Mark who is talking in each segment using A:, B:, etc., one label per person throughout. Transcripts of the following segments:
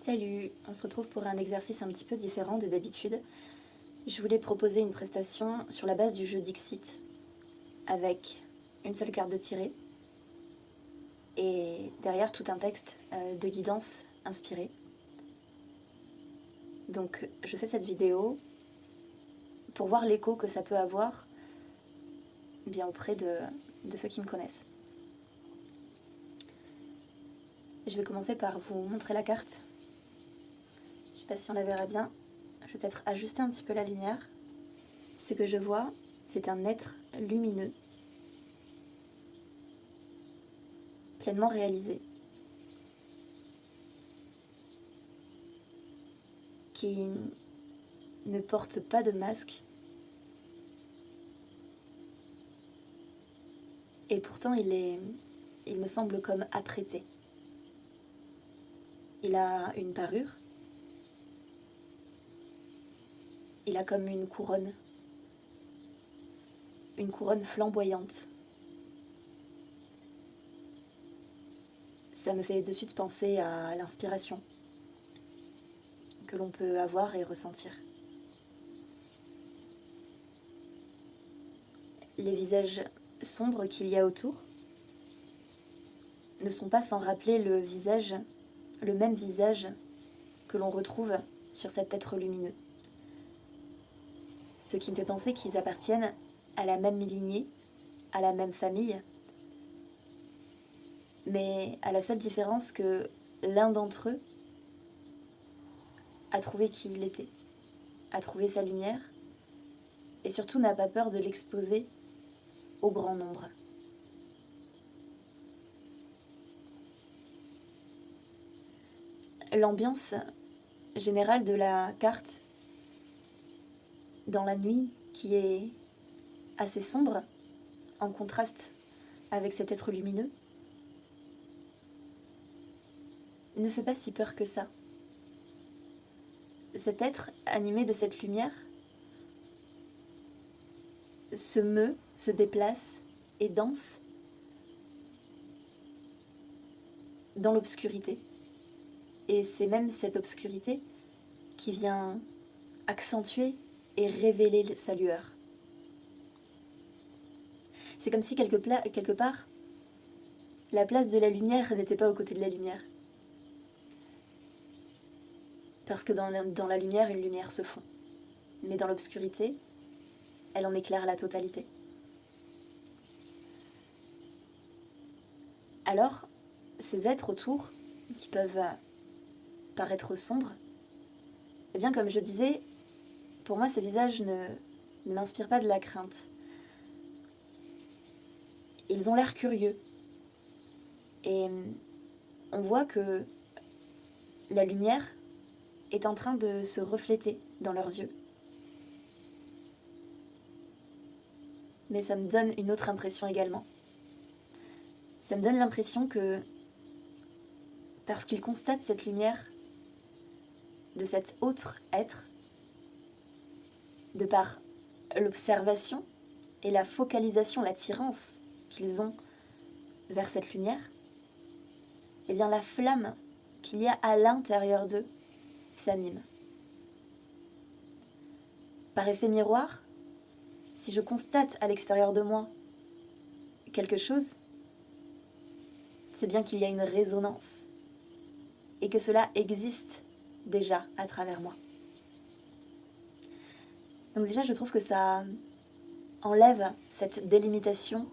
A: Salut, on se retrouve pour un exercice un petit peu différent de d'habitude. Je voulais proposer une prestation sur la base du jeu Dixit, avec une seule carte de tirée, et derrière tout un texte de guidance inspiré. Donc je fais cette vidéo pour voir l'écho que ça peut avoir bien auprès de ceux qui me connaissent. Je vais commencer par vous montrer la carte. Je ne sais pas si on la verra bien. Je vais peut-être ajuster un petit peu la lumière. Ce que je vois, c'est un être lumineux, pleinement réalisé, qui ne porte pas de masque, et pourtant il me semble comme apprêté. Il a une parure, il a comme une couronne flamboyante. Ça me fait de suite penser à l'inspiration que l'on peut avoir et ressentir. Les visages sombres qu'il y a autour ne sont pas sans rappeler le même visage que l'on retrouve sur cet être lumineux. Ce qui me fait penser qu'ils appartiennent à la même lignée, à la même famille, mais à la seule différence que l'un d'entre eux a trouvé qui il était, a trouvé sa lumière, et surtout n'a pas peur de l'exposer au grand nombre. L'ambiance générale de la carte, dans la nuit qui est assez sombre, en contraste avec cet être lumineux, ne fait pas si peur que ça. Cet être, animé de cette lumière, se meut, se déplace et danse dans l'obscurité. Et c'est même cette obscurité qui vient accentuer et révéler sa lueur. C'est comme si quelque part, la place de la lumière n'était pas aux côtés de la lumière. Parce que dans la lumière, une lumière se fond. Mais dans l'obscurité, elle en éclaire la totalité. Alors, ces êtres autour, qui peuvent paraître sombres, eh bien comme je disais, pour moi ces visages ne m'inspirent pas de la crainte. Ils ont l'air curieux. Et on voit que la lumière est en train de se refléter dans leurs yeux. Mais ça me donne une autre impression également. Ça me donne l'impression que, parce qu'ils constatent cette lumière de cet autre être, de par l'observation et la focalisation, l'attirance qu'ils ont vers cette lumière, eh bien la flamme qu'il y a à l'intérieur d'eux s'anime. Par effet miroir, si je constate à l'extérieur de moi quelque chose, c'est bien qu'il y a une résonance et que cela existe déjà à travers moi. Donc déjà, je trouve que ça enlève cette délimitation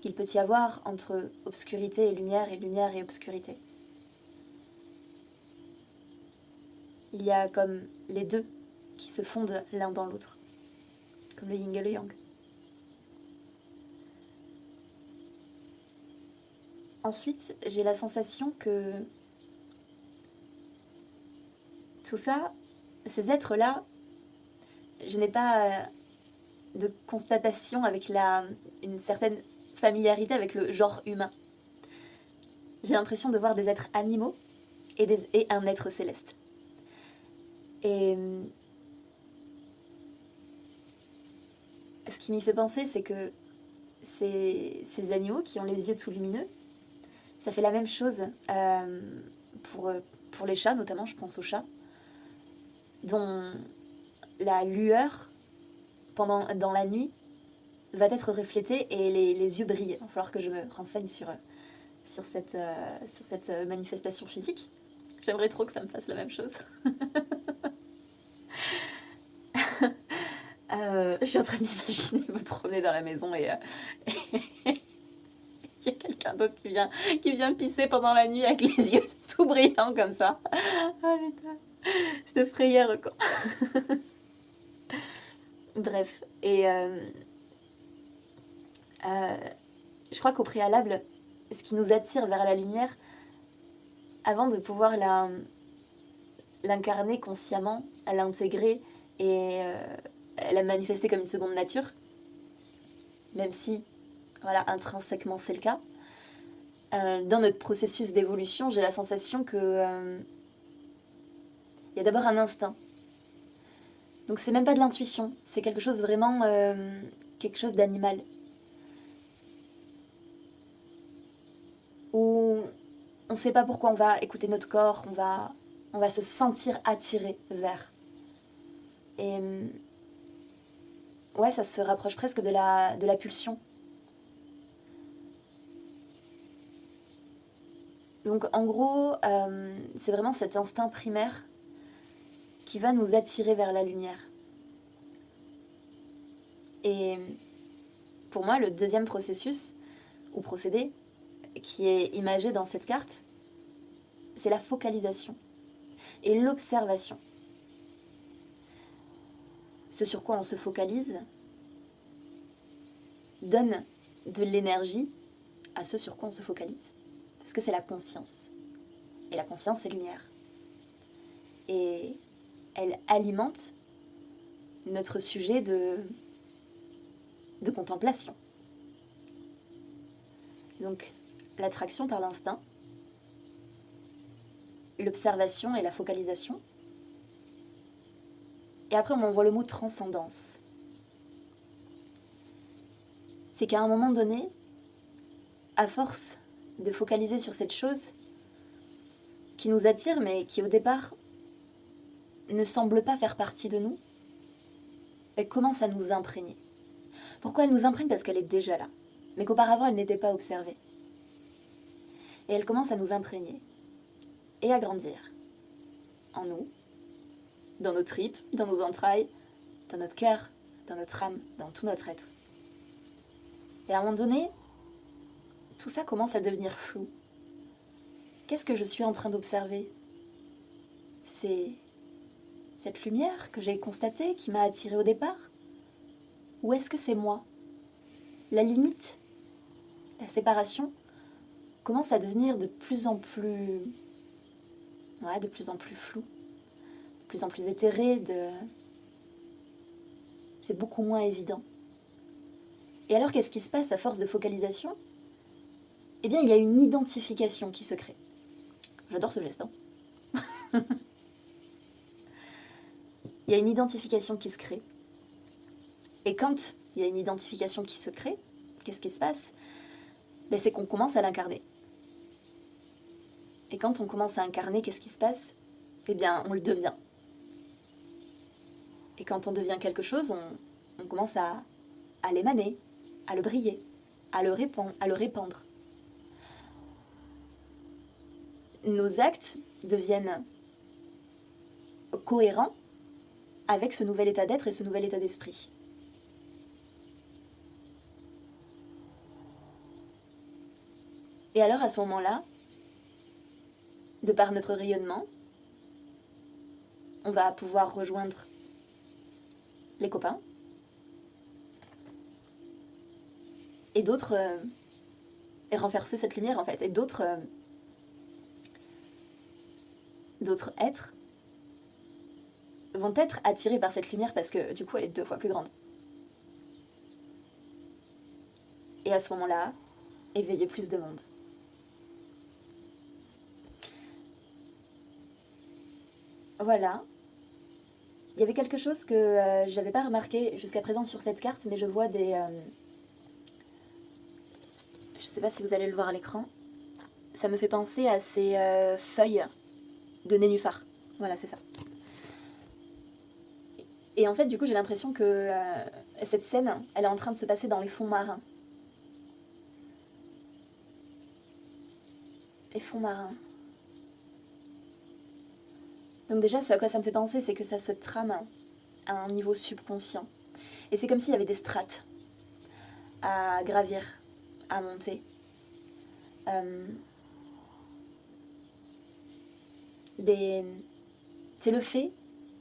A: qu'il peut y avoir entre obscurité et lumière et obscurité. Il y a comme les deux qui se fondent l'un dans l'autre, comme le yin et le yang. Ensuite, j'ai la sensation que tout ça, ces êtres-là, je n'ai pas de constatation avec une certaine familiarité avec le genre humain. J'ai l'impression de voir des êtres animaux et un être céleste. Et ce qui m'y fait penser, c'est que ces animaux qui ont les yeux tout lumineux, ça fait la même chose pour pour les chats notamment, je pense aux chats, dont la lueur dans la nuit va être reflétée et les yeux brillent. Il va falloir que je me renseigne sur cette manifestation physique. J'aimerais trop que ça me fasse la même chose. Je suis en train d'imaginer me promener dans la maison et il y a quelqu'un d'autre qui vient pisser pendant la nuit avec les yeux tout brillants comme ça. Oh putain, c'est de frayeur quoi. Bref, et je crois qu'au préalable, ce qui nous attire vers la lumière, avant de pouvoir l'incarner consciemment, l'intégrer et la manifester comme une seconde nature, même si, voilà, intrinsèquement c'est le cas, dans notre processus d'évolution, j'ai la sensation que y a d'abord un instinct. Donc c'est même pas de l'intuition, c'est quelque chose vraiment, quelque chose d'animal. Où on ne sait pas pourquoi on va écouter notre corps, on va se sentir attiré vers. Et ouais, ça se rapproche presque de la pulsion. Donc en gros, c'est vraiment cet instinct primaire qui va nous attirer vers la lumière. Et pour moi, le deuxième processus, ou procédé, qui est imagé dans cette carte, c'est la focalisation et l'observation. Ce sur quoi on se focalise donne de l'énergie à ce sur quoi on se focalise. Parce que c'est la conscience. Et la conscience, c'est lumière. Et elle alimente notre sujet de contemplation. Donc, l'attraction par l'instinct, l'observation et la focalisation. Et après, on m'envoie le mot transcendance. C'est qu'à un moment donné, à force de focaliser sur cette chose qui nous attire, mais qui au départ ne semble pas faire partie de nous, elle commence à nous imprégner. Pourquoi elle nous imprègne? Parce qu'elle est déjà là, mais qu'auparavant elle n'était pas observée. Et elle commence à nous imprégner et à grandir en nous, dans nos tripes, dans nos entrailles, dans notre cœur, dans notre âme, dans tout notre être. Et à un moment donné, tout ça commence à devenir flou. Qu'est-ce que je suis en train d'observer? C'est cette lumière que j'ai constatée, qui m'a attirée au départ? Ou est-ce que c'est moi? La limite, la séparation, commence à devenir de plus en plus flou, de plus en plus éthéré, c'est beaucoup moins évident. Et alors, qu'est-ce qui se passe à force de focalisation? Eh bien, il y a une identification qui se crée. J'adore ce geste, hein. Il y a une identification qui se crée. Et quand il y a une identification qui se crée, qu'est-ce qui se passe? Ben, c'est qu'on commence à l'incarner. Et quand on commence à incarner, qu'est-ce qui se passe? Eh bien, on le devient. Et quand on devient quelque chose, on commence à l'émaner, à le briller, à le répandre. Nos actes deviennent cohérents avec ce nouvel état d'être et ce nouvel état d'esprit. Et alors, à ce moment-là, de par notre rayonnement, on va pouvoir rejoindre les copains et d'autres, et renverser cette lumière en fait, et d'autres êtres vont être attirés par cette lumière parce que du coup elle est 2 fois plus grande. Et à ce moment-là, éveiller plus de monde. Voilà. Il y avait quelque chose que j'avais pas remarqué jusqu'à présent sur cette carte, mais je vois des... je sais pas si vous allez le voir à l'écran. Ça me fait penser à ces feuilles de nénuphar. Voilà, c'est ça. Et en fait, du coup, j'ai l'impression que cette scène, elle est en train de se passer dans les fonds marins. Les fonds marins. Donc déjà, ce à quoi ça me fait penser, c'est que ça se trame à un niveau subconscient. Et c'est comme s'il y avait des strates à gravir, à monter. C'est le fait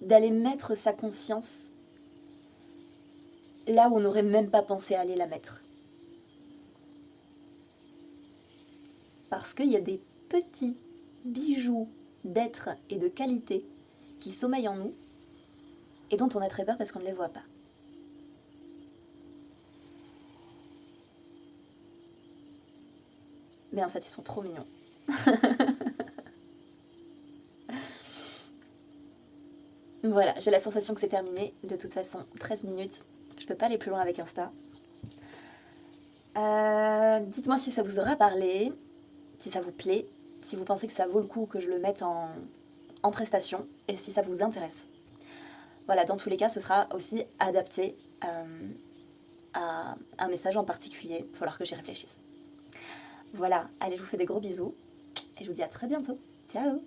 A: d'aller mettre sa conscience là où on n'aurait même pas pensé aller la mettre. Parce qu'il y a des petits bijoux d'être et de qualité qui sommeillent en nous et dont on a très peur parce qu'on ne les voit pas. Mais en fait, ils sont trop mignons. Voilà, j'ai la sensation que c'est terminé. De toute façon, 13 minutes. Je peux pas aller plus loin avec Insta. Dites-moi si ça vous aura parlé, si ça vous plaît, si vous pensez que ça vaut le coup que je le mette en prestation et si ça vous intéresse. Voilà, dans tous les cas, ce sera aussi adapté à un message en particulier. Il va falloir que j'y réfléchisse. Voilà, allez, je vous fais des gros bisous et je vous dis à très bientôt. Ciao!